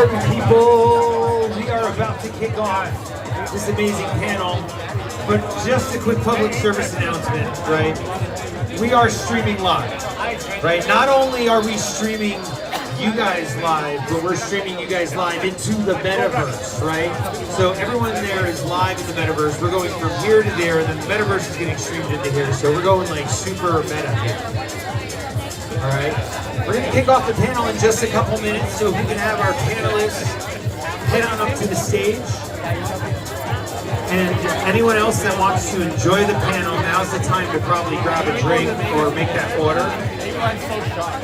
party people. We are about to kick off this amazing panel, but just a quick public service announcement, right? We are streaming live, right? Not only are we streaming you guys live, but we're streaming you guys live into the metaverse, right? So everyone there is live in the metaverse. We're going from here to there, and then the metaverse is getting streamed into here. So we're going like super meta here. All right, we're gonna kick off the panel in just a couple minutes, so we can have our panelists head on up to the stage. And anyone else that wants to enjoy the panel, now's the time to probably grab a drink or make that order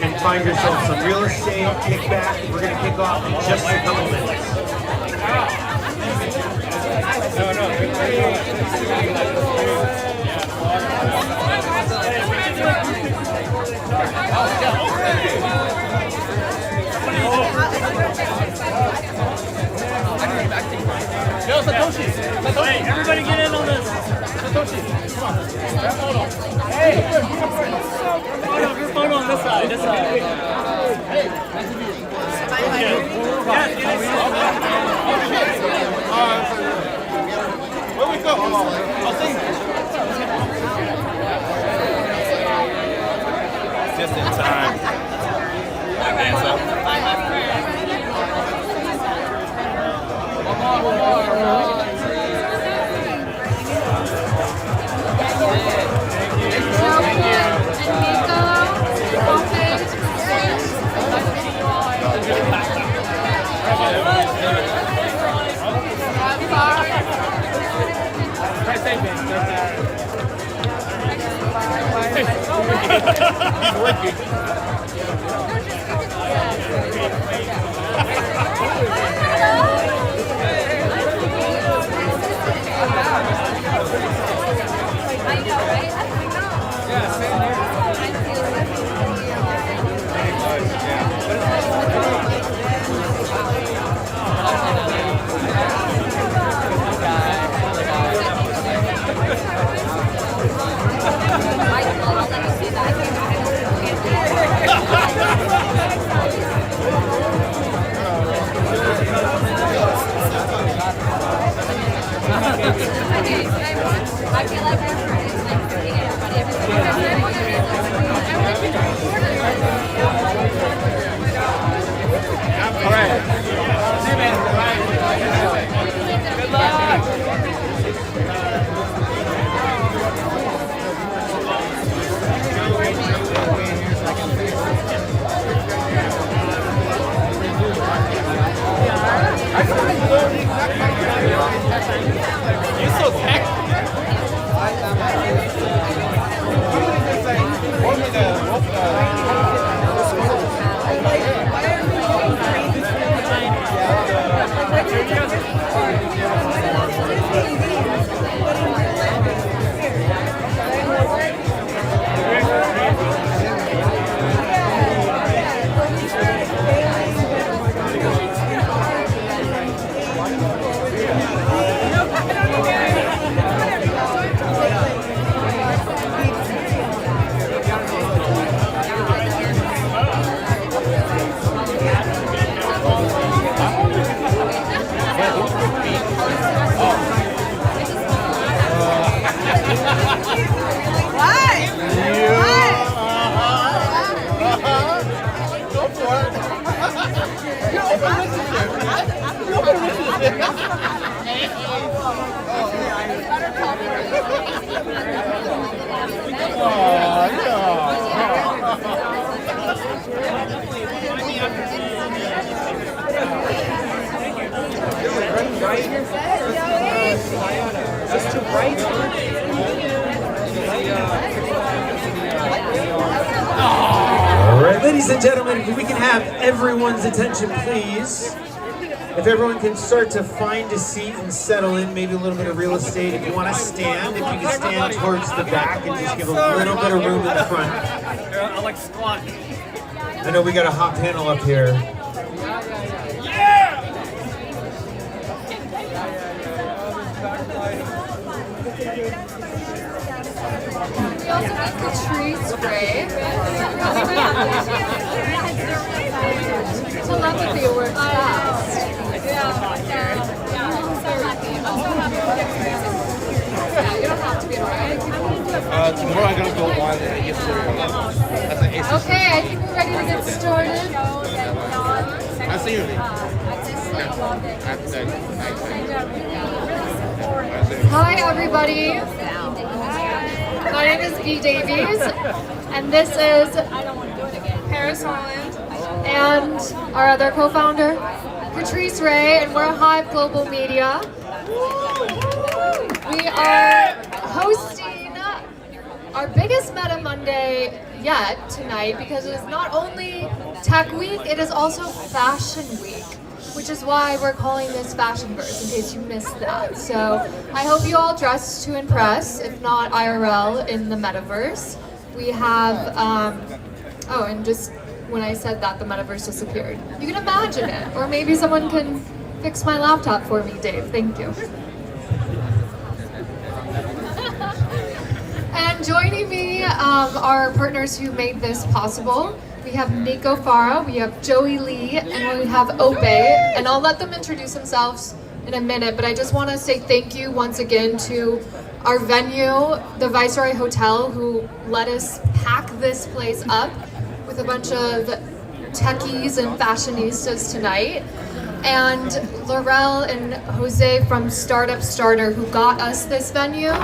and find yourself some real estate, kick back. We're gonna kick off in just a couple minutes. Yo, Satoshi! Hey, everybody get in on this! Satoshi, come on. Hey! Your photo on this side, Hey! Nice to meet you. Yes, where we go? I'll see. Just in time. Dance up. He's working. All right, ladies and gentlemen, if we can have everyone's attention, please. If everyone can start to find a seat and settle in, maybe a little bit of real estate. If you want to stand, if you can stand towards the back and just give a little bit of room in the front. I like squat. I know we got a hot panel up here. Yeah! We also got the tree spray. Telepathy works fast. Tomorrow I'm gonna go one yesterday. That's an ASUS. Okay, I think we're ready to get started. I'll see you. Hi, everybody. My name is B. Davies, and this is Paris Holland, and our other co-founder, Patrice Ray, and we're Hive Global Media. We are hosting our biggest Meta Monday yet tonight because it is not only Tech Week, it is also Fashion Week, which is why we're calling this Fashionverse, in case you missed that. So I hope you all dress to impress, if not IRL, in the metaverse. We have, oh, and just when I said that, the metaverse disappeared. You can imagine it, or maybe someone can fix my laptop for me, Dave. Thank you. And joining me are partners who made this possible. We have Nico Fara, we have Joey Lee, and we have Ope. And I'll let them introduce themselves in a minute, but I just want to say thank you once again to our venue, the Viceroy Hotel, who let us pack this place up with a bunch of techies and fashionistas tonight. And Laurel and Jose from StartupStarter, who got us this venue.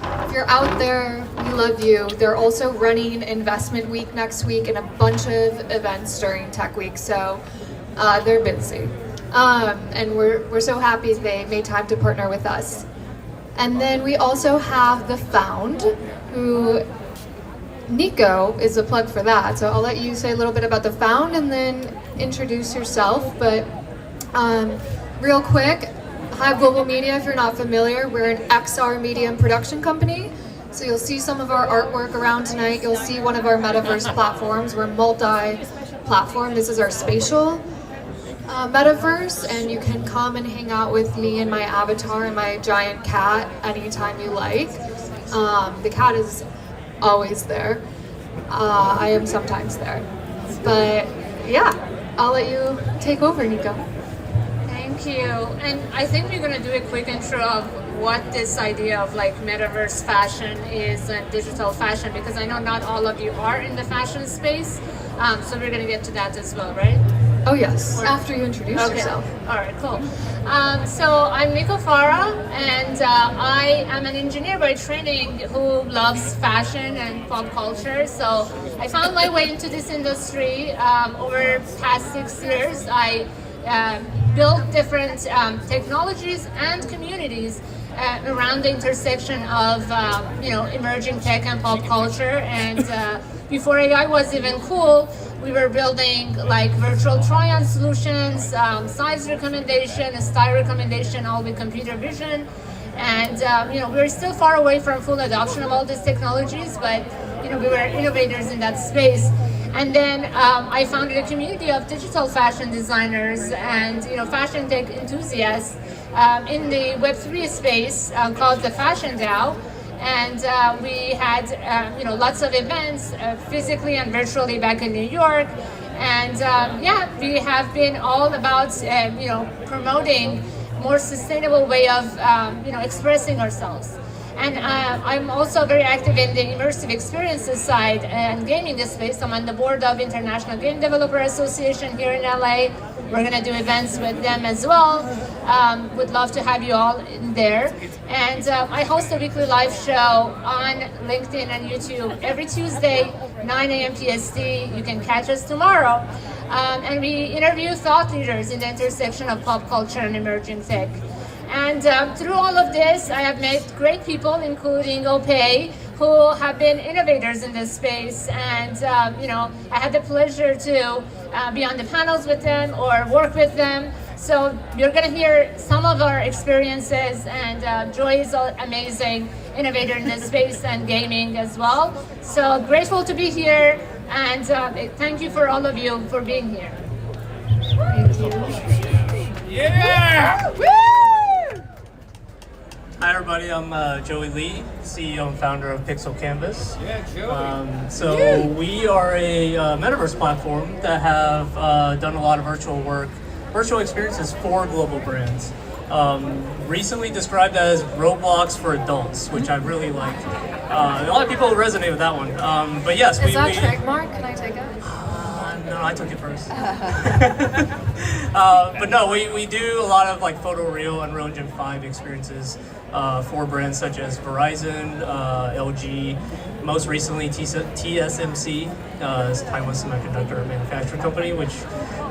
If you're out there, we love you. They're also running Investment Week next week and a bunch of events during Tech Week, so they're busy. And we're so happy they made time to partner with us. And then we also have The Found, who Nico is a plug for that. So I'll let you say a little bit about The Found and then introduce yourself. But real quick, Hive Global Media, if you're not familiar, we're an XR media and production company. So you'll see some of our artwork around tonight. You'll see one of our metaverse platforms. We're multi-platform. This is our spatial metaverse, and you can come and hang out with me and my avatar and my giant cat anytime you like. The cat is always there. I am sometimes there. But yeah, I'll let you take over, Nico. Thank you. And I think we're going to do a quick intro of what this idea of like metaverse fashion is and digital fashion, because I know not all of you are in the fashion space. So we're going to get to that as well, right? Oh yes, after you introduce yourself. All right, cool. So I'm Nico Fara, and I am an engineer by training who loves fashion and pop culture. So I found my way into this industry over the past 6 years. I built different technologies and communities around the intersection of emerging tech and pop culture. And before AI was even cool, we were building like virtual try-on solutions, size recommendation, style recommendation, all with computer vision. And we're still far away from full adoption of all these technologies, but we were innovators in that space. And then I founded a community of digital fashion designers and fashion tech enthusiasts in the Web3 space called the Fashion DAO. And we had lots of events physically and virtually back in New York. And we have been all about promoting more sustainable way of expressing ourselves. And I'm also very active in the immersive experiences side and gaming this space. I'm on the board of International Game Developer Association here in LA. We're going to do events with them as well. Would love to have you all in there. And I host a weekly live show on LinkedIn and YouTube every Tuesday, 9 a.m. PST. You can catch us tomorrow. And we interview thought leaders in the intersection of pop culture and emerging tech. And through all of this, I have met great people, including Ope, who have been innovators in this space. And I had the pleasure to be on the panels with them or work with them. So you're going to hear some of our experiences. And Joy is an amazing innovator in this space and gaming as well. So grateful to be here. And thank you for all of you for being here. Thank you. Yeah! Woo! Hi everybody, I'm Joey Lee, CEO and founder of Pixel Canvas. Yeah, Joey. So we are a metaverse platform that have done a lot of virtual work, virtual experiences for global brands. recently described as Roblox for adults, which I really like. A lot of people resonate with that one. But yes, Is that trademark? Can I take it? No, I took it first. But no, we do a lot of like photoreal Unreal Engine 5 experiences for brands such as Verizon, LG, most recently TSMC, Taiwan Semiconductor Manufacturing Company, which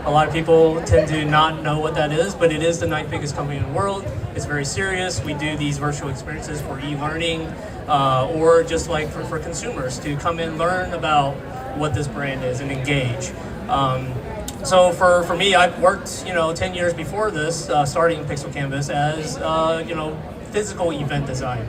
a lot of people tend to not know what that is, but it is the 9th biggest company in the world. It's very serious. We do these virtual experiences for e-learning or just like for consumers to come and learn about what this brand is and engage. So for me, I've worked 10 years before this, starting Pixel Canvas as physical event design,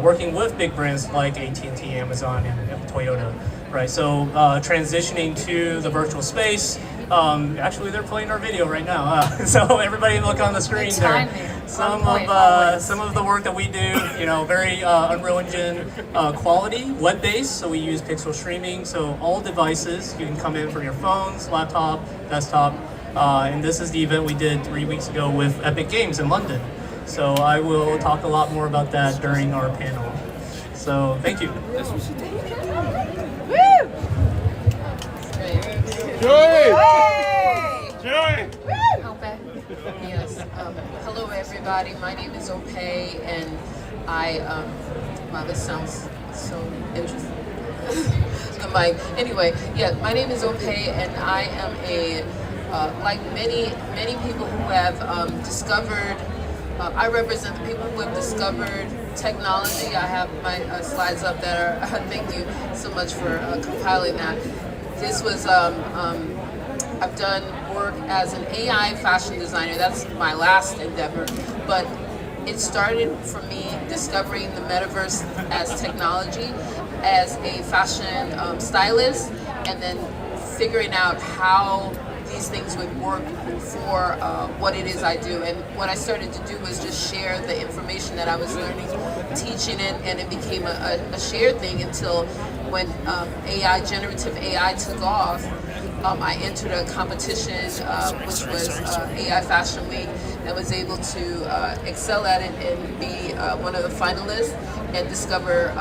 working with big brands like AT&T, Amazon, and Toyota, right? So transitioning to the virtual space. Actually, they're playing our video right now. So everybody look on the screen there. Some of the work that we do, very Unreal Engine quality, web-based. So we use pixel streaming. So all devices, you can come in from your phones, laptop, desktop. And this is the event we did 3 weeks ago with Epic Games in London. So I will talk a lot more about that during our panel. So thank you. Joey! Ope. Yes. Hello, everybody. My name is Ope, and I. Wow, this sounds so interesting. The mic. Anyway, yeah, my name is Ope, and I am a like many people who have discovered. I represent the people who have discovered technology. I have my slides up that are. Thank you so much for compiling that. This was. I've done work as an AI fashion designer. That's my last endeavor, but it started for me discovering the metaverse as technology, as a fashion stylist, and then figuring out how these things would work for what it is I do. And what I started to do was just share the information that I was learning, teaching it, and it became a shared thing until when generative AI took off. I entered a competition, which was AI Fashion Week, and was able to excel at it and be one of the finalists and discover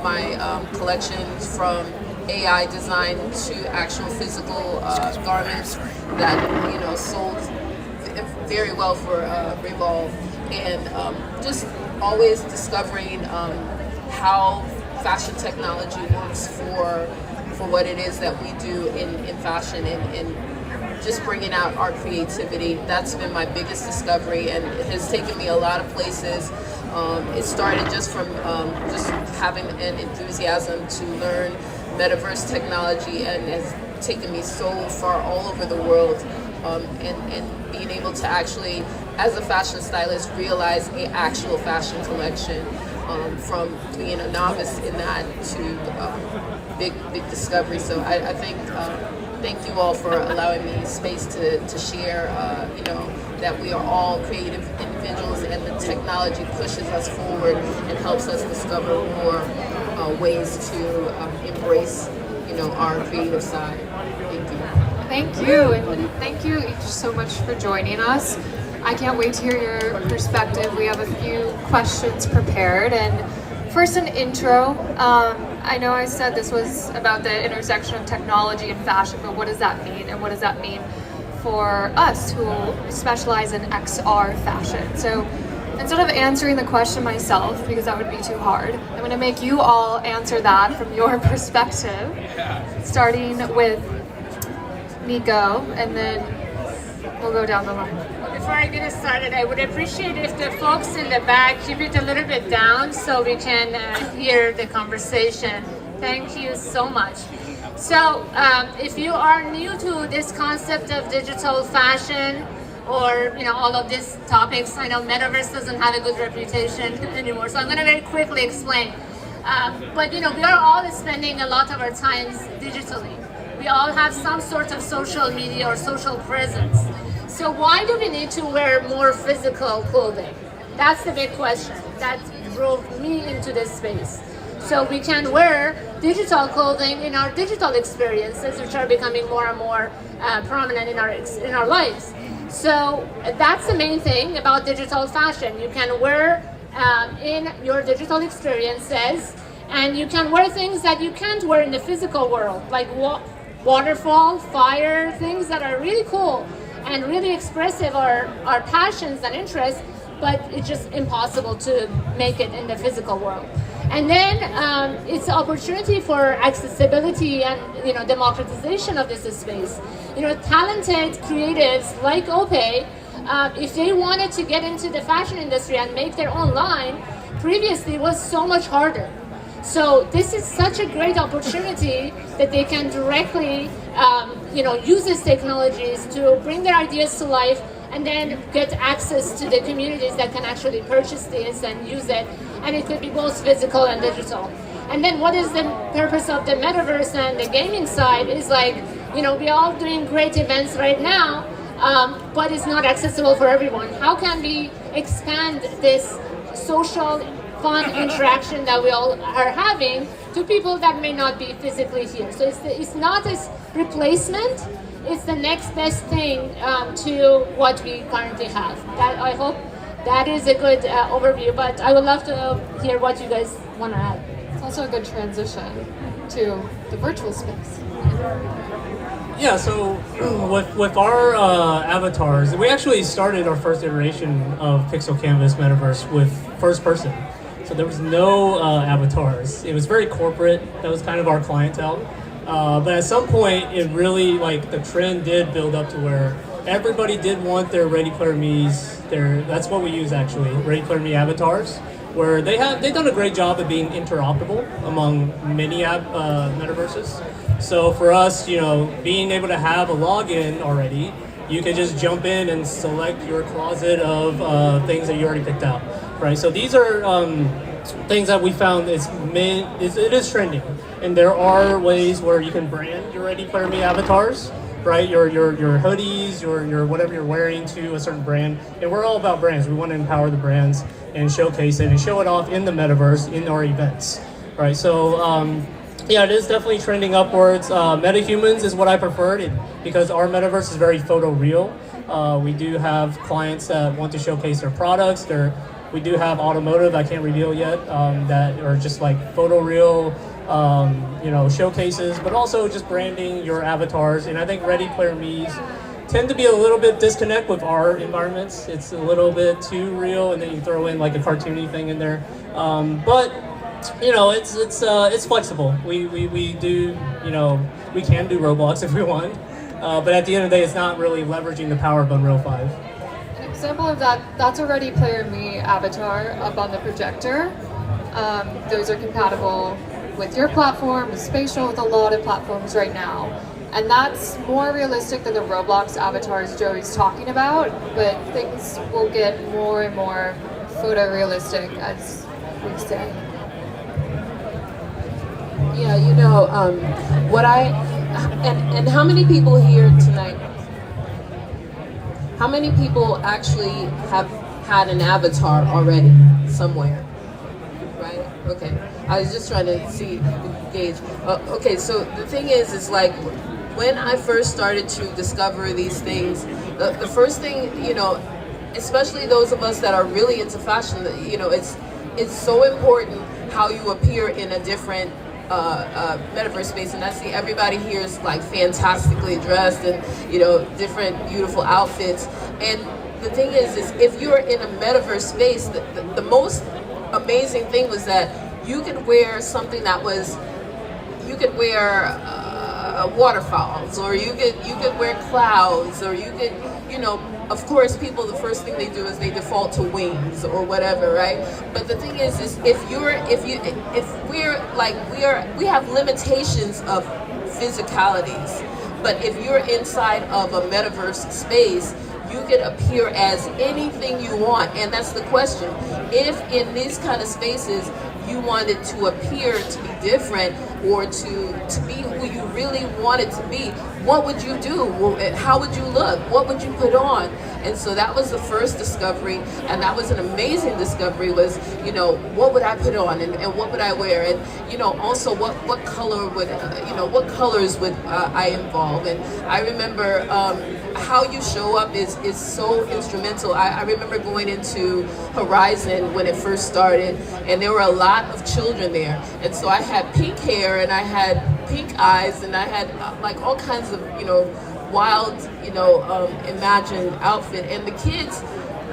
my collections from AI design to actual physical garments that sold very well for Revolve, and just always discovering how fashion technology works for what it is that we do in fashion, and just bringing out our creativity. That's been my biggest discovery, and it has taken me a lot of places. It started just from just having an enthusiasm to learn metaverse technology, and has taken me so far all over the world, and being able to actually, as a fashion stylist, realize an actual fashion collection, from being a novice in that to big discovery. So I think thank you all for allowing me space to share. That we are all creative individuals, and the technology pushes us forward and helps us discover more ways to embrace, our creative side. Thank you. Thank you, and thank you each so much for joining us. I can't wait to hear your perspective. We have a few questions prepared, and first an intro. I know I said this was about the intersection of technology and fashion, but what does that mean, and what does that mean for us who specialize in XR fashion? So instead of answering the question myself, because that would be too hard, I'm going to make you all answer that from your perspective, starting with Nico, and then we'll go down the line. Before I get started, I would appreciate if the folks in the back keep it a little bit down so we can hear the conversation. Thank you so much. So if you are new to this concept of digital fashion, or all of these topics, I know metaverse doesn't have a good reputation anymore, so I'm going to very quickly explain. But we are all spending a lot of our time digitally. We all have some sort of social media or social presence. So why do we need to wear more physical clothing? That's the big question that drove me into this space. So we can wear digital clothing in our digital experiences, which are becoming more and more prominent in our lives. So that's the main thing about digital fashion. You can wear in your digital experiences, and you can wear things that you can't wear in the physical world, like waterfall, fire, things that are really cool and really expressive our passions and interests, but it's just impossible to make it in the physical world. And then it's an opportunity for accessibility and democratization of this space. Talented creatives like Ope, if they wanted to get into the fashion industry and make their own line, previously it was so much harder. So this is such a great opportunity that they can directly, use these technologies to bring their ideas to life, and then get access to the communities that can actually purchase this and use it. And it could be both physical and digital. And then what is the purpose of the metaverse and the gaming side is we're all doing great events right now, but it's not accessible for everyone. How can we expand this social fun interaction that we all are having to people that may not be physically here? So it's not a replacement, it's the next best thing to what we currently have. That, I hope that is a good overview, but I would love to hear what you guys want to add. It's also a good transition to the virtual space. Yeah, so with our avatars, we actually started our first iteration of Pixel Canvas Metaverse with first person. So there was no avatars. It was very corporate. That was kind of our clientele. But at some point, it really, the trend did build up to where everybody did want their Ready Player Me's, that's what we use actually, Ready Player Me avatars, where they've done a great job of being interoperable among many metaverses. So for us, being able to have a login already, you can just jump in and select your closet of things that you already picked out, right? So these are things that we found it is trending, and there are ways where you can brand your Ready Player Me avatars, right? Your hoodies, your whatever you're wearing to a certain brand, and we're all about brands. We want to empower the brands and showcase it and show it off in the metaverse in our events, right? So yeah, it is definitely trending upwards. MetaHumans is what I preferred because our metaverse is very photo real. We do have clients that want to showcase their products. We do have automotive I can't reveal yet that are just photo real, showcases, but also just branding your avatars. And I think Ready Player Me's tend to be a little bit disconnect with our environments. It's a little bit too real, and then you throw in a cartoony thing in there. But it's flexible. We do, we can do Roblox if we want, but at the end of the day, it's not really leveraging the power of Unreal 5. An example of that's a Ready Player Me avatar up on the projector. Those are compatible with your platform, with Spatial, with a lot of platforms right now. And that's more realistic than the Roblox avatars Joey's talking about, but things will get more and more photorealistic as we say. Yeah, and how many people here tonight? How many people actually have had an avatar already somewhere? Right? Okay. I was just trying to gauge. Okay, so the thing is when I first started to discover these things, the first thing, especially those of us that are really into fashion, it's so important how you appear in a different metaverse space. And I see everybody here is fantastically dressed and different beautiful outfits. And the thing is if you're in a metaverse space, the most amazing thing was that you could wear something you could wear waterfalls, or you could wear clouds, or you could, of course, people, the first thing they do is they default to wings or whatever, right? But the thing is we have limitations of physicalities, but if you're inside of a metaverse space, you can appear as anything you want. And that's the question. If in these kind of spaces you wanted to appear to be different, or to be who you really wanted to be, what would you do? How would you look? What would you put on? And so that was the first discovery, and that was an amazing discovery, was, you know, what would I put on, and what would I wear, and, you know, also what color would, you know, what colors would I involve. And I remember how you show up is so instrumental. I remember going into Horizon when it first started, and there were a lot of children there, and so I had pink hair and I had pink eyes and I had like all kinds of, you know, wild, you know, imagined outfit. And the kids,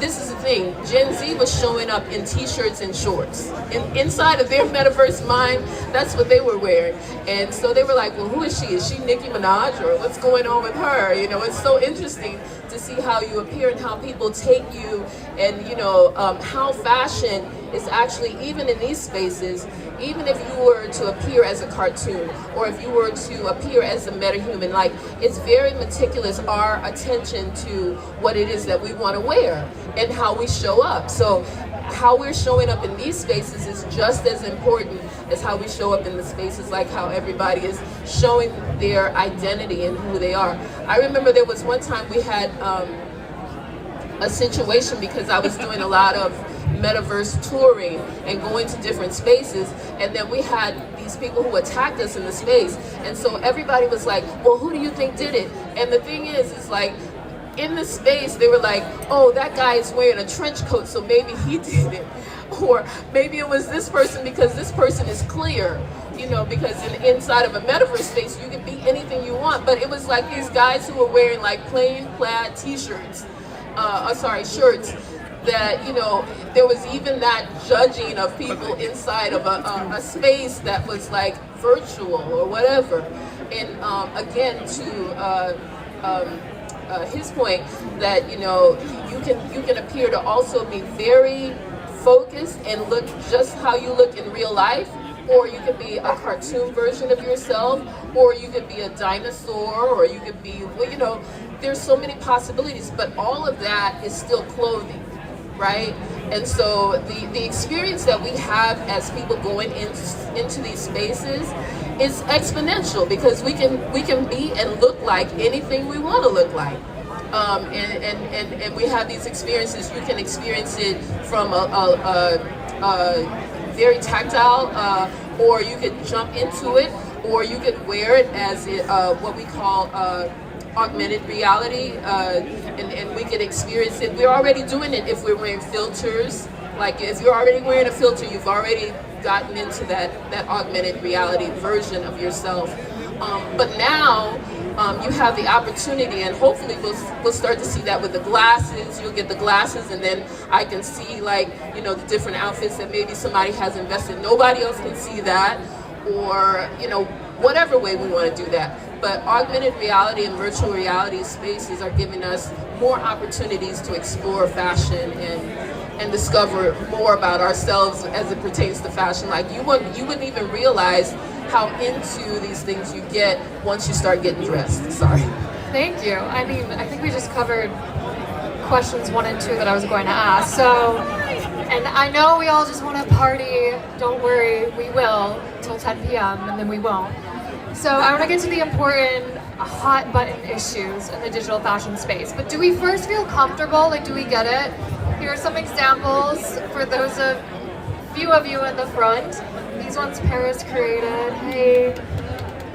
this is the thing, Gen Z was showing up in t-shirts and shorts. Inside of their metaverse mind, that's what they were wearing. And so they were like, well, who is she? Is she Nicki Minaj, or what's going on with her? You know, it's so interesting to see how you appear and how people take you, and, you know, how fashion is actually, even in these spaces, even if you were to appear as a cartoon, or if you were to appear as a metahuman, like, it's very meticulous, our attention to what it is that we want to wear and how we show up. So how we're showing up in these spaces is just as important as how we show up in the spaces, like how everybody is showing their identity and who they are. I remember there was one time we had a situation, because I was doing a lot of metaverse touring and going to different spaces, and then we had these people who attacked us in the space, and so everybody was like, well, who do you think did it? And the thing is like, in the space they were like, oh, that guy is wearing a trench coat, so maybe he did it, or maybe it was this person because this person is clear, you know, because inside of a metaverse space you can be anything you want. But it was like these guys who were wearing like plain plaid t-shirts, shirts, that, you know, there was even that judging of people inside of a space that was like virtual or whatever. And again, to his point, that, you know, you can appear to also be very focused and look just how you look in real life, or you could be a cartoon version of yourself, or you could be a dinosaur, or you could be, well, you know, there's so many possibilities, but all of that is still clothing, right? And so the experience that we have as people going into these spaces is exponential, because we can be and look like anything we want to look like. And we have these experiences. You can experience it from a very tactile, or you could jump into it, or you could wear it as what we call augmented reality, and we could experience it. We're already doing it if we're wearing filters. Like, if you're already wearing a filter, you've already gotten into that augmented reality version of yourself. But now you have the opportunity, and hopefully we'll start to see that with the glasses. You'll get the glasses, and then I can see, like, you know, the different outfits that maybe somebody has invested. Nobody else can see that, or, you know, whatever way we want to do that. But augmented reality and virtual reality spaces are giving us more opportunities to explore fashion and discover more about ourselves as it pertains to fashion. Like, you wouldn't even realize how into these things you get once you start getting dressed. Sorry. Thank you. I mean, I think we just covered questions 1 and 2 that I was going to ask. So, and I know we all just want to party. Don't worry, we will till 10 p.m. and then we won't. So I want to get to the important hot button issues in the digital fashion space. But do we first feel comfortable? Like, do we get it? Here are some examples for those few of you in the front. These ones Paris created. Hey.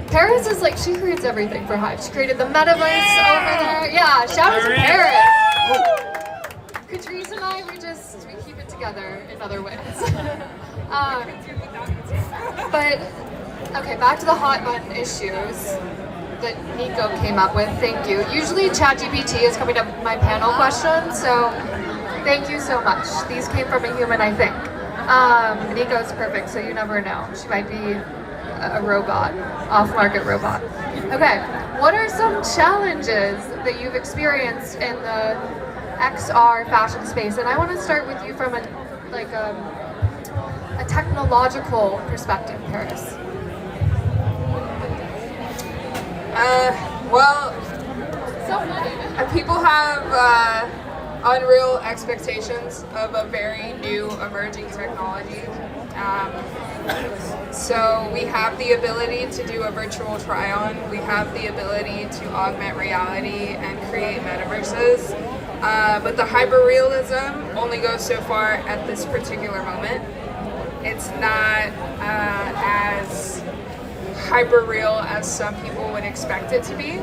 Paris is like, she creates everything for Hive. She created the metaverse over there. Yeah, shout out to Paris. Catrice and I, we keep it together in other ways. But, okay, back to the hot button issues that Nico came up with. Thank you. Usually ChatGPT is coming up with my panel questions, so thank you so much. These came from a human, I think. Nico's perfect, so you never know. She might be a robot, off-market robot. Okay, what are some challenges that you've experienced in the XR fashion space? And I want to start with you from a technological perspective, Paris. Well, people have unreal expectations of a very new emerging technology. So we have the ability to do a virtual try-on. We have the ability to augment reality and create metaverses. But the hyperrealism only goes so far at this particular moment. It's not as hyper-real as some people would expect it to be,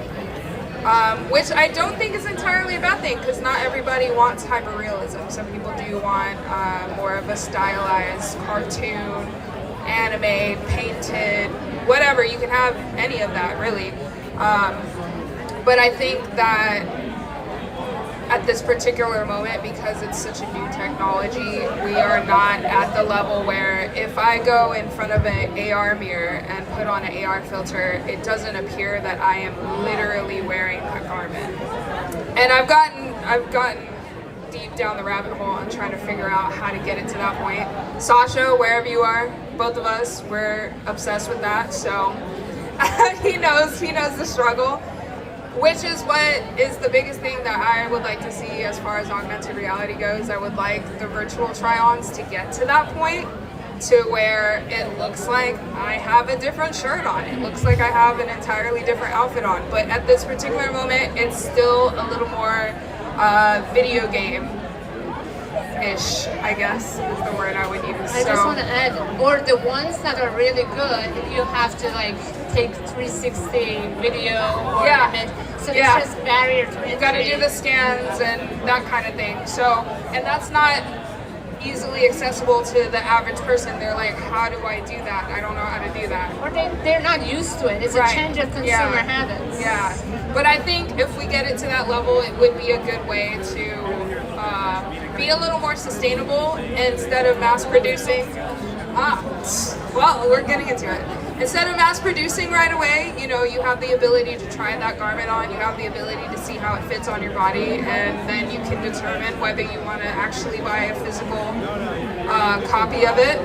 which I don't think is entirely a bad thing, because not everybody wants hyper-realism. Some people do want more of a stylized cartoon, anime, painted, whatever. You can have any of that, really. But I think that at this particular moment, because it's such a new technology, we are not at the level where if I go in front of an AR mirror and put on an AR filter, it doesn't appear that I am literally wearing a garment. And I've gotten deep down the rabbit hole on trying to figure out how to get it to that point. Sasha, wherever you are, both of us, we're obsessed with that, so he knows the struggle. Which is what is the biggest thing that I would like to see as far as augmented reality goes. I would like the virtual try-ons to get to that point, to where it looks like I have a different shirt on. It looks like I have an entirely different outfit on. But at this particular moment, it's still a little more video game-ish, I guess is the word I would use. I just want to add, or the ones that are really good, you have to like take 360 video or image. So it's just barrier to entry. You got to do the scans and that kind of thing. So, and that's not easily accessible to the average person. They're like, how do I do that? I don't know how to do that. Or they're not used to it. It's a change of consumer habits. Yeah, but I think if we get it to that level, it would be a good way to be a little more sustainable instead of mass producing. Well, we're getting into it. Instead of mass producing right away, you know, you have the ability to try that garment on, you have the ability to see how it fits on your body, and then you can determine whether you want to actually buy a physical copy of it,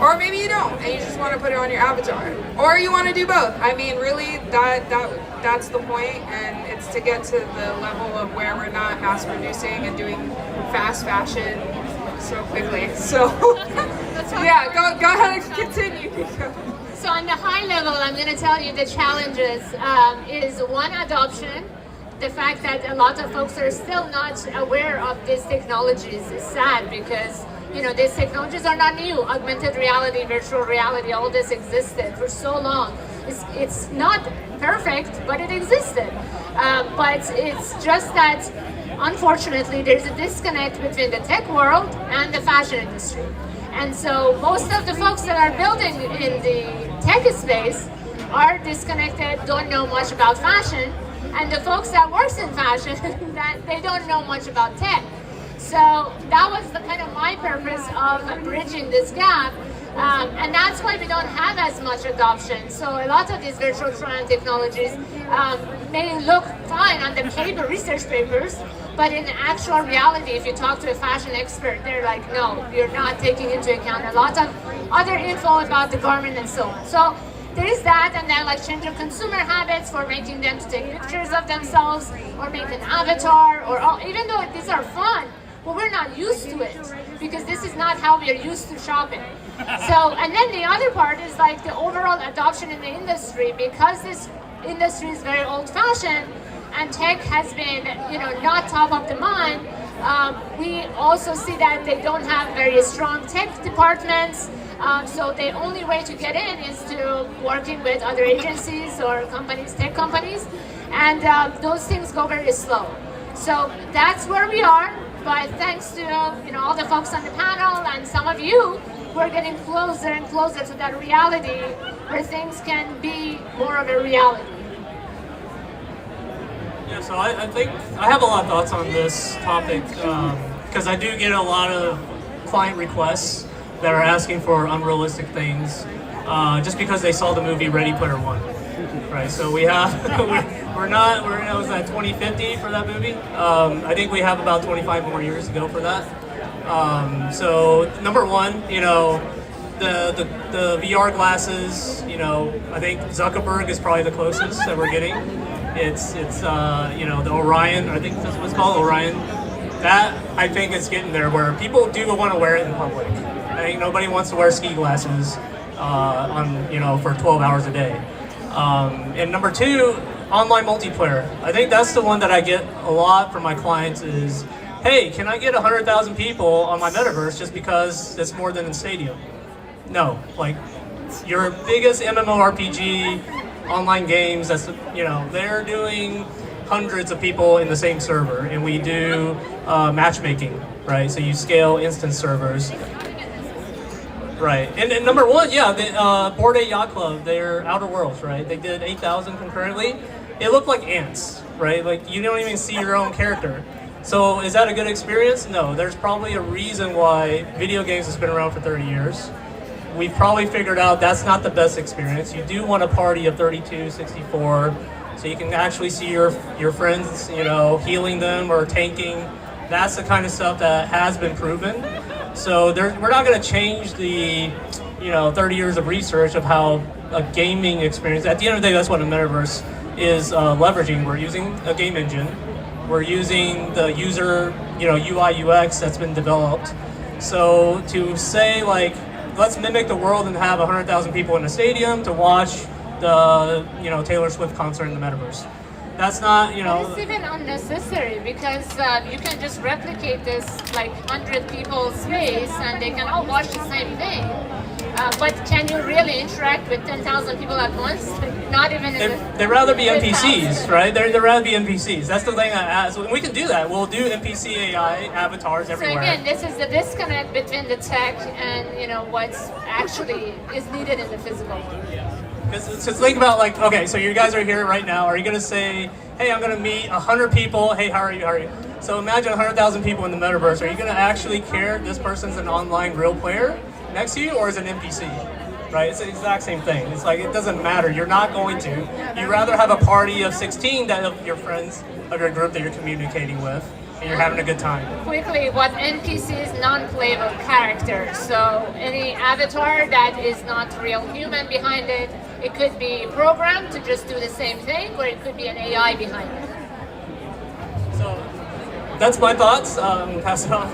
or maybe you don't, and you just want to put it on your avatar, or you want to do both. I mean, really, that's the point, and it's to get to the level of where we're not mass producing and doing fast fashion so quickly. So, yeah, go ahead and continue, Nico. So on the high level, I'm going to tell you the challenges is one, adoption. The fact that a lot of folks are still not aware of these technologies is sad, because you know these technologies are not new. Augmented reality, virtual reality, all this existed for so long. It's not perfect, but it existed. But it's just that unfortunately there's a disconnect between the tech world and the fashion industry. And so most of the folks that are building in the tech space are disconnected, don't know much about fashion, and the folks that works in fashion, that they don't know much about tech. So that was the kind of my purpose of bridging this gap, and that's why we don't have as much adoption. So a lot of these virtual try-on technologies may look fine on the paper research papers, but in actual reality, if you talk to a fashion expert, they're like, no, you're not taking into account a lot of other info about the garment and so on. So there is that, and then like change of consumer habits for making them to take pictures of themselves or make an avatar, or even though these are fun, but we're not used to it because this is not how we are used to shopping. So, and then the other part is like the overall adoption in the industry, because this industry is very old-fashioned and tech has been, you know, not top of the mind. We also see that they don't have very strong tech departments. So the only way to get in is to working with other agencies or companies, tech companies, and those things go very slow. So that's where we are. But thanks to all the folks on the panel and some of you, we're getting closer and closer to that reality where things can be more of a reality. Yeah, so I think I have a lot of thoughts on this topic because I do get a lot of client requests that are asking for unrealistic things just because they saw the movie Ready Player One, right? So we have we're was that 2050 for that movie? I think we have about 25 more years to go for that. So number one, the VR glasses, I think Zuckerberg is probably the closest that we're getting. It's the Orion, I think that's what it's called, Orion. That, I think, is getting there where people do want to wear it in public. I think nobody wants to wear ski glasses for 12 hours a day. And number two, online multiplayer. I think that's the one that I get a lot from my clients is, hey, can I get 100,000 people on my metaverse just because it's more than in Stadium? No, like your biggest MMORPG online games, that's, you know, they're doing hundreds of people in the same server, and we do matchmaking, right? So you scale instance servers. Right, and number one, yeah, the Bored Ape Yacht Club, they're Outer Worlds, right? They did 8,000 concurrently. It looked like ants, right? Like you don't even see your own character. So is that a good experience? No, there's probably a reason why video games has been around for 30 years. We've probably figured out that's not the best experience. You do want a party of 32, 64, so you can actually see your friends, you know, healing them or tanking. That's the kind of stuff that has been proven. So we're not going to change the, you know, 30 years of research of how a gaming experience. At the end of the day, that's what a metaverse is leveraging. We're using a game engine. We're using the user, you know, UI UX that's been developed. So to say like, let's mimic the world and have 100,000 people in a stadium to watch the, you know, Taylor Swift concert in the metaverse. That's not, you know. It's even unnecessary because you can just replicate this like 100 people space and they can all watch the same thing. But can you really interact with 10,000 people at once? Not even in They'd rather be NPCs, right? They'd rather be NPCs. That's the thing. So we can do that. We'll do NPC AI avatars everywhere. So again, this is the disconnect between the tech and, you know, what's actually is needed in the physical world. Because think about like, okay, so you guys are here right now. Are you going to say, hey, I'm going to meet 100 people. Hey, how are you? How are you? So imagine 100,000 people in the metaverse. Are you going to actually care if this person's an online real player next to you or is an NPC? Right? It's the exact same thing. It's like, it doesn't matter. You're not going to. You'd rather have a party of 16 that of your friends of your group that you're communicating with and you're having a good time. Quickly, what NPC is non-playable characters. So any avatar that is not real human behind it, it could be programmed to just do the same thing, or it could be an AI behind it. So that's my thoughts. Pass it on.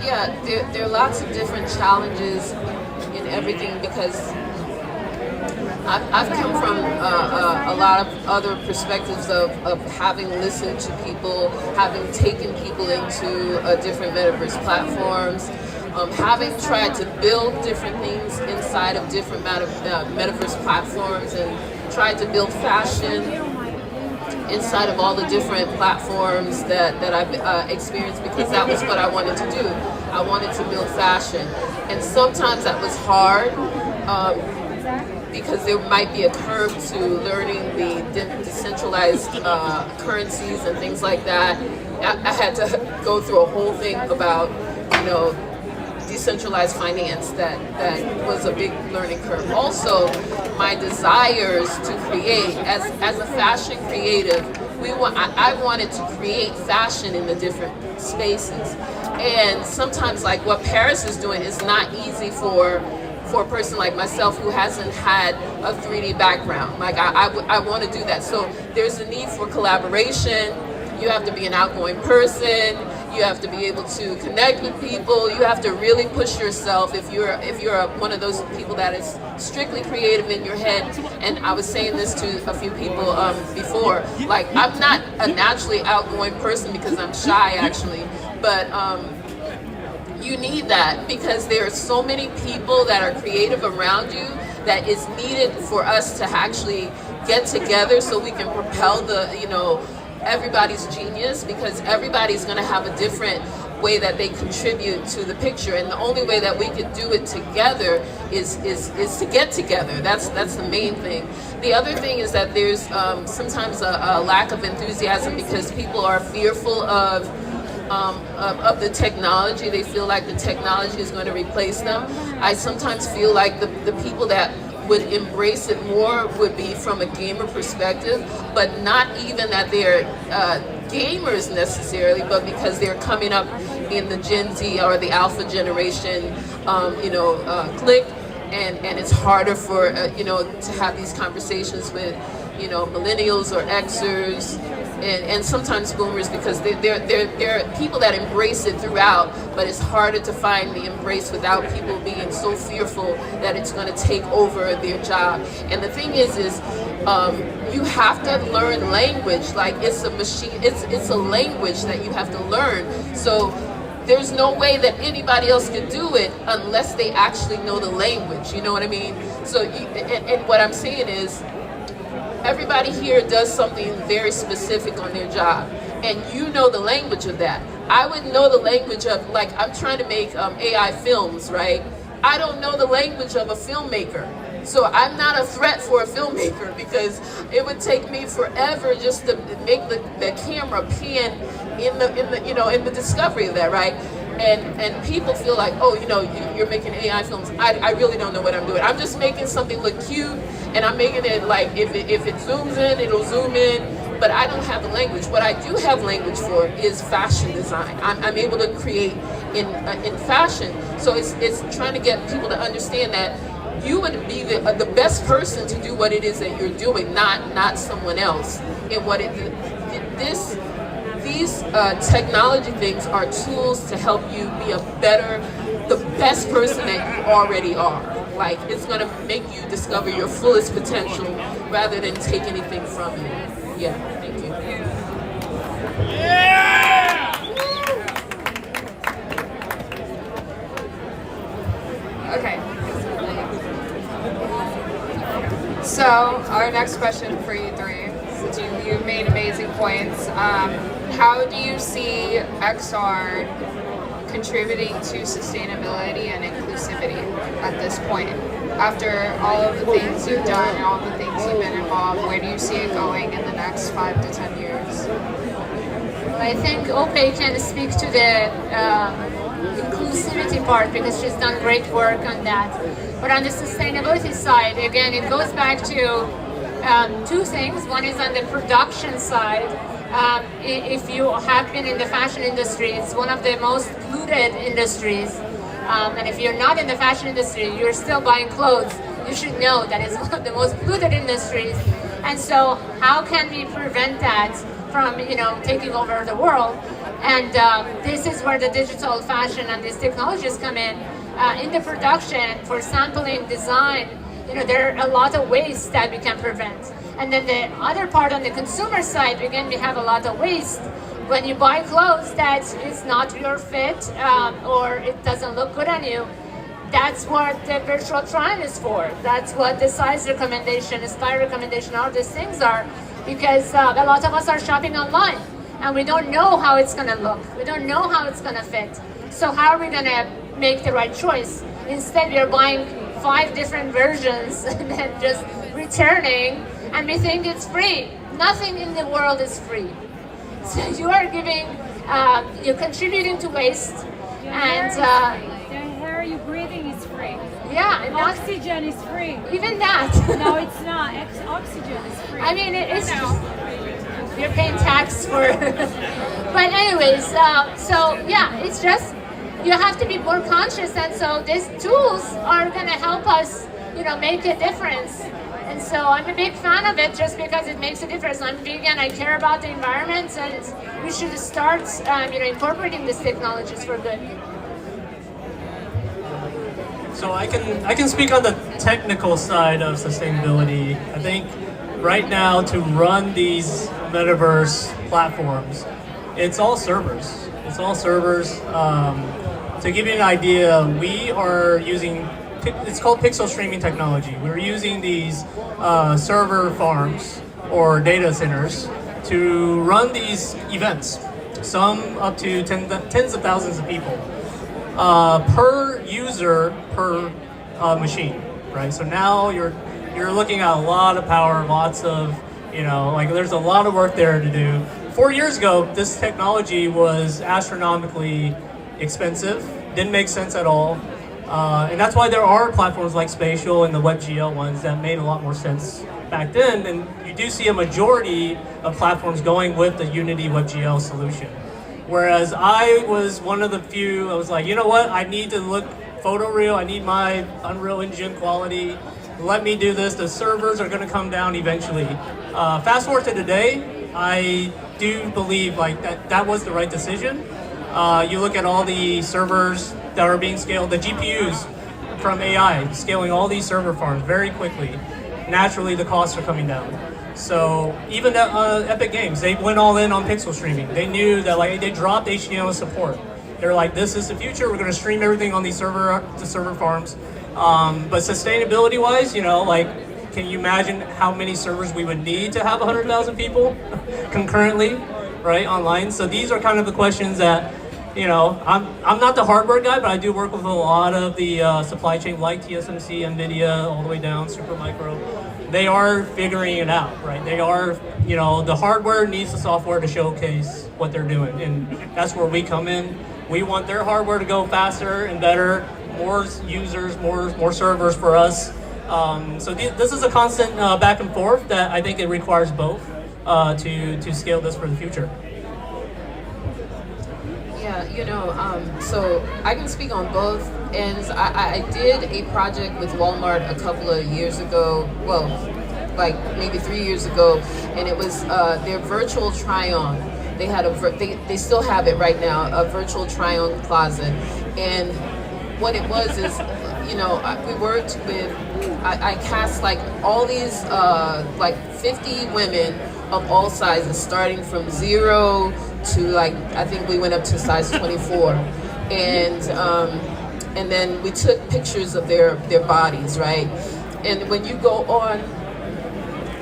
Yeah, there are lots of different challenges in everything because I've come from a lot of other perspectives of having listened to people, having taken people into different metaverse platforms, having tried to build different things inside of different metaverse platforms and tried to build fashion inside of all the different platforms that I've experienced because that was what I wanted to do. I wanted to build fashion. And sometimes that was hard because there might be a curve to learning the decentralized currencies and things like that. I had to go through a whole thing about, you know, decentralized finance that was a big learning curve. Also, my desires to create as a fashion creative, I wanted to create fashion in the different spaces. And sometimes like what Paris is doing is not easy for a person like myself who hasn't had a 3D background. Like I want to do that. So there's a need for collaboration. You have to be an outgoing person. You have to be able to connect with people. You have to really push yourself if you're one of those people that is strictly creative in your head. And I was saying this to a few people before. Like, I'm not a naturally outgoing person because I'm shy, actually. But you need that because there are so many people that are creative around you that is needed for us to actually get together so we can propel the, you know, everybody's genius, because everybody's going to have a different way that they contribute to the picture, and the only way that we can do it together is to get together. That's the main thing. The other thing is that there's sometimes a lack of enthusiasm because people are fearful of the technology. They feel like the technology is going to replace them. I sometimes feel like the people that would embrace it more would be from a gamer perspective, but not even that they're gamers necessarily, but because they're coming up in the Gen Z or the Alpha generation, clique, and it's harder for to have these conversations with millennials or Xers and sometimes boomers, because they're people that embrace it throughout, but it's harder to find the embrace without people being so fearful that it's going to take over their job. And the thing is you have to learn language. Like it's a machine, it's a language that you have to learn. So there's no way that anybody else can do it unless they actually know the language. You know what I mean? So, and what I'm saying is, everybody here does something very specific on their job, and you know the language of that. I would know the language of, like, I'm trying to make AI films, right? I don't know the language of a filmmaker. So I'm not a threat for a filmmaker, because it would take me forever just to make the camera pan in the discovery of that, right? And people feel like, oh, you're making AI films. I really don't know what I'm doing. I'm just making something look cute, and I'm making it like, if it zooms in, it'll zoom in, but I don't have the language. What I do have language for is fashion design. I'm able to create in fashion. So it's trying to get people to understand that you would be the best person to do what it is that you're doing, not someone else. And these technology things are tools to help you be the best person that you already are. Like, it's gonna make you discover your fullest potential rather than take anything from you. Yeah, thank you. Okay. So our next question for you three, since you made amazing points, how do you see XR contributing to sustainability and inclusivity at this point? After all of the things you've done and all the things you've been involved, where do you see it going in the next 5 to 10 years? I think Ope can speak to the inclusivity part, because she's done great work on that. But on the sustainability side, again, it goes back to two things. One is on the production side. If you have been in the fashion industry, it's one of the most polluted industries. And if you're not in the fashion industry, you're still buying clothes, you should know that it's one of the most polluted industries. And so how can we prevent that from taking over the world? And this is where the digital fashion and these technologies come in. In the production, for sampling, design, there are a lot of waste that we can prevent. And then the other part on the consumer side, again, we have a lot of waste. When you buy clothes that is not your fit, or it doesn't look good on you, that's what the virtual try-on is for. That's what the size recommendation, the style recommendation, all these things are, because a lot of us are shopping online, and we don't know how it's gonna look. We don't know how it's gonna fit. So how are we gonna make the right choice? Instead, we are buying 5 different versions and then just returning, and we think it's free. Nothing in the world is free. So you are you're contributing to waste, and the air you breathing is free. yeah, and Oxygen is free. even that. No, it's not. Oxygen is free. I mean, it's you're paying tax for. But anyways, so yeah, it's just you have to be more conscious, and so these tools are going to help us, make a difference. And so I'm a big fan of it just because it makes a difference. I'm vegan, I care about the environment, and we should start incorporating these technologies for good. So I can speak on the technical side of sustainability. I think right now, to run these metaverse platforms, it's all servers. It's all servers. To give you an idea, we are using, it's called pixel streaming technology. We're using these server farms or data centers to run these events, some up to tens of thousands of people per user per machine, right? So now you're looking at a lot of power, lots of, there's a lot of work there to do. 4 years ago, this technology was astronomically expensive, didn't make sense at all. And that's why there are platforms like Spatial and the WebGL ones that made a lot more sense back then. And you do see a majority of platforms going with the Unity WebGL solution. Whereas I was one of the few, I was like, you know what, I need to look photoreal, I need my Unreal Engine quality, let me do this, the servers are gonna come down eventually. Fast forward to today, I do believe that was the right decision. You look at all the servers that are being scaled, the GPUs from AI, scaling all these server farms very quickly. naturally the costs are coming down. So even Epic Games, they went all in on pixel streaming. They knew that like they dropped HDMI support. They're like, this is the future. We're going to stream everything on these server farms. But sustainability wise, you know, like, can you imagine how many servers we would need to have 100,000 people concurrently, right, online? So these are kind of the questions that, you know, I'm not the hardware guy, but I do work with a lot of the supply chain like TSMC, NVIDIA, all the way down, Supermicro. They are figuring it out, right? They are, you know, the hardware needs the software to showcase what they're doing. And that's where we come in. We want their hardware to go faster and better, more users, more servers for us. So this is a constant back and forth that I think it requires both to scale this for the future. Yeah, you know, so I can speak on both ends. I did a project with Walmart a couple of years ago, well, like maybe 3 years ago, and it was their virtual try-on. They had they still have it right now, a virtual try-on closet. And what it was is, you know, we worked with, I cast like all these, like 50 women of all sizes, starting from 0 to like, I think we went up to size 24. And then we took pictures of their bodies, right? And when you go on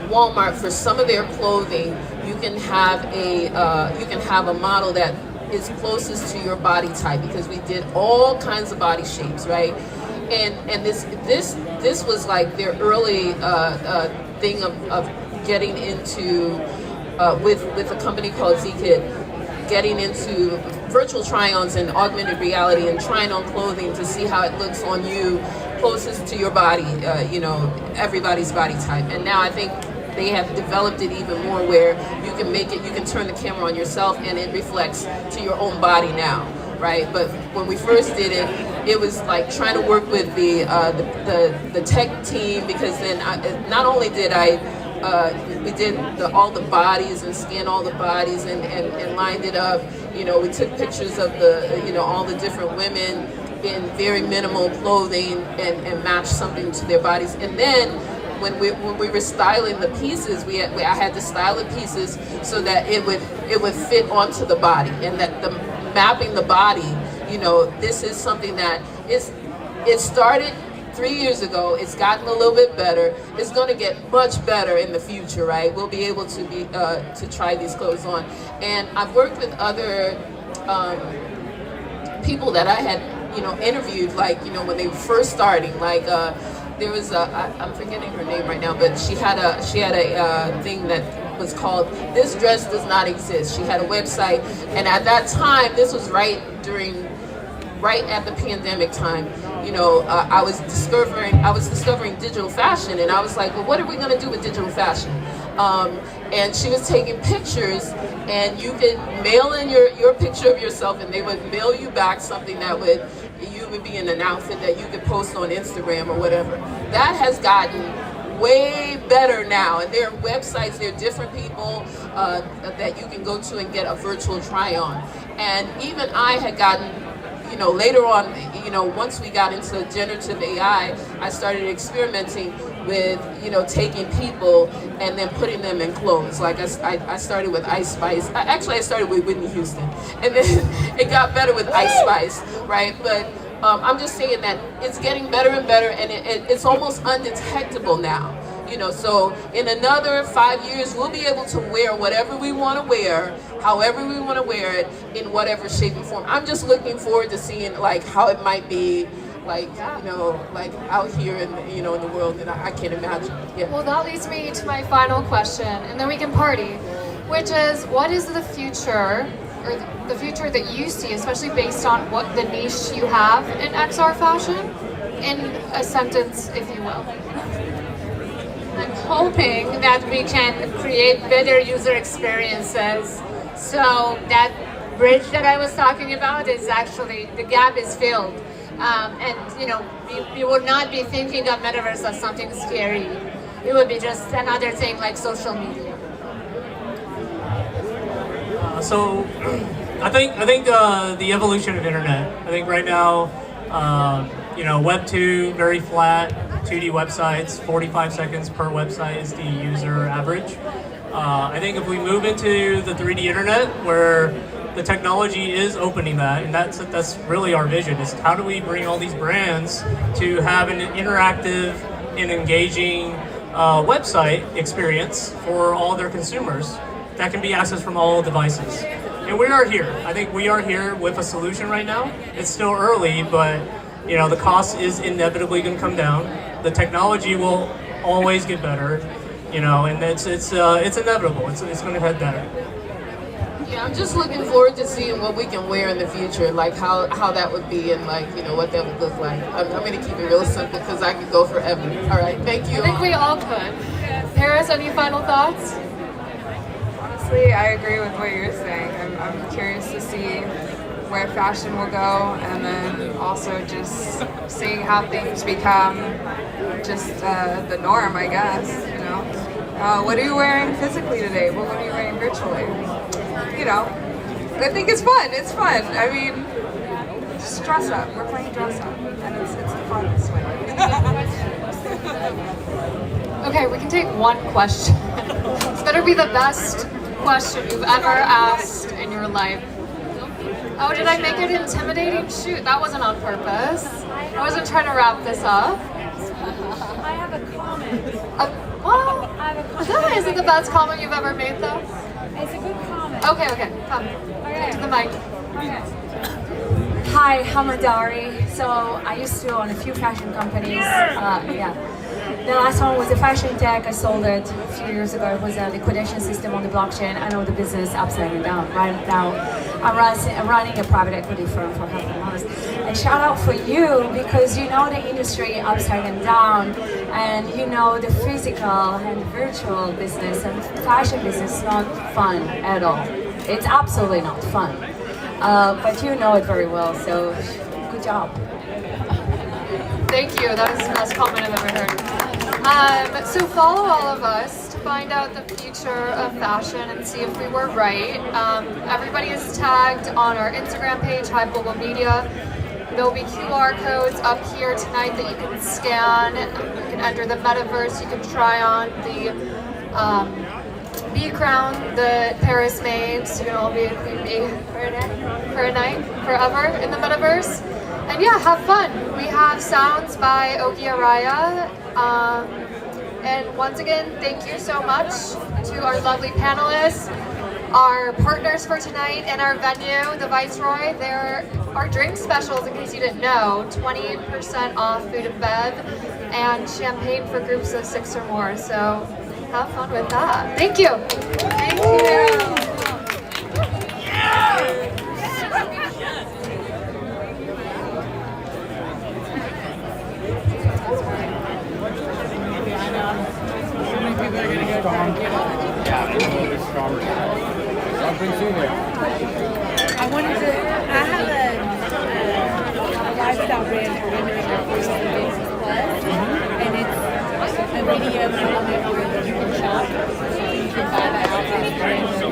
Walmart, for some of their clothing, you can have a model that is closest to your body type, because we did all kinds of body shapes, right? And this was like their early thing of getting into with a company called Zkit, getting into virtual try-ons and augmented reality and trying on clothing to see how it looks on you, closest to your body, you know, everybody's body type. And now I think they have developed it even more where you can make it, you can turn the camera on yourself and it reflects to your own body now, right? But when we first did it, it was like trying to work with the tech team, because then not only did we did all the bodies and scanned all the bodies and lined it up. You know, we took pictures of all the different women in very minimal clothing and matched something to their bodies. And then when we were styling the pieces, I had to style the pieces so that it would fit onto the body, and that the mapping the body, you know, this is something that it started 3 years ago. It's gotten a little bit better. It's going to get much better in the future, right? We'll be able to try these clothes on. And I've worked with other people that I had, you know, interviewed, like, you know, when they were first starting, like there was I'm forgetting her name right now, but she had a thing that was called "This Dress Does Not Exist." She had a website, and at that time, this was right at the pandemic time. You know, I was discovering digital fashion, and I was like, well, what are we going to do with digital fashion? And she was taking pictures, and you could mail in your picture of yourself, and they would mail you back something that you would be in an outfit that you could post on Instagram or whatever. That has gotten way better now, and there are websites, there are different people that you can go to and get a virtual try-on. And even I had gotten, you know, later on, you know, once we got into generative AI, I started experimenting with, you know, taking people and then putting them in clothes. Like I started with Ice Spice. Actually, I started with Whitney Houston, and then it got better with Ice Spice, right? But I'm just saying that it's getting better and better, and it's almost undetectable now. You know, so in another 5 years, we'll be able to wear whatever we want to wear, however we want to wear it, in whatever shape and form. I'm just looking forward to seeing like how it might be, like, you know, like out here in, you know, in the world, and I can't imagine. Yeah. Well, that leads me to my final question, and then we can party, which is, what is the future, or the future that you see, especially based on what the niche you have in XR fashion, in a sentence, if you will? I'm hoping that we can create better user experiences, so that bridge that I was talking about is actually, the gap is filled. And, you know, we would not be thinking of metaverse as something scary. It would be just another thing like social media. So I think the evolution of internet. I think right now, you know, Web 2, very flat. 2D websites, 45 seconds per website is the user average. I think if we move into the 3D internet, where the technology is opening that, and that's really our vision, is how do we bring all these brands to have an interactive and engaging website experience for all their consumers that can be accessed from all devices. And we are here. I think we are here with a solution right now. It's still early, but you know, the cost is inevitably going to come down. The technology will always get better, you know, and it's inevitable. It's going to head better. Yeah, I'm just looking forward to seeing what we can wear in the future, like how that would be and like, you know, what that would look like. I'm going to keep it real simple because I could go forever. All right, thank you. I think we all could. Paris, any final thoughts? Honestly, I agree with what you're saying. I'm curious to see where fashion will go, and then also just seeing how things become just the norm, I guess, you know. What are you wearing physically today? What are you wearing virtually? You know, I think it's fun. It's fun. I mean, just dress up. We're playing dress up, and it's the funnest way. Okay, we can take one question. This better be the best question you've ever asked in your life. Oh, did I make it intimidating? Shoot, that wasn't on purpose. I wasn't trying to wrap this up. I have a comment. Well, I have a comment. is it the best comment you've ever made, though? It's a good comment. Okay, come. Okay. To the mic. Okay. Hi, I'm Adari. So I used to own a few fashion companies. The last one was a fashion tech. I sold it a few years ago. It was a liquidation system on the blockchain. I know the business upside and down. Right now, I'm running a private equity firm for $500. And shout out for you because you know the industry upside and down, and you know the physical and virtual business and fashion business is not fun at all. It's absolutely not fun. But you know it very well, so good job. Thank you. That was the best comment I've ever heard. So follow all of us to find out the future of fashion and see if we were right. Everybody is tagged on our Instagram page, High Global Media. There'll be QR codes up here tonight that you can scan. You can enter the metaverse. You can try on the bee crown that Paris made. So you can all be a queen bee for a night, forever in the metaverse. And yeah, have fun. We have sounds by Oki Araya. And once again, thank you so much to our lovely panelists, our partners for tonight, and our venue, the Viceroy. There are drink specials, in case you didn't know, 20% off food and bev, and champagne for groups of 6 or more. So have fun with that. Thank you. Thank you. Yeah. I have a lifestyle brand for women in their first Business Plus, and it's a video where you can shop, so you can buy the outfits.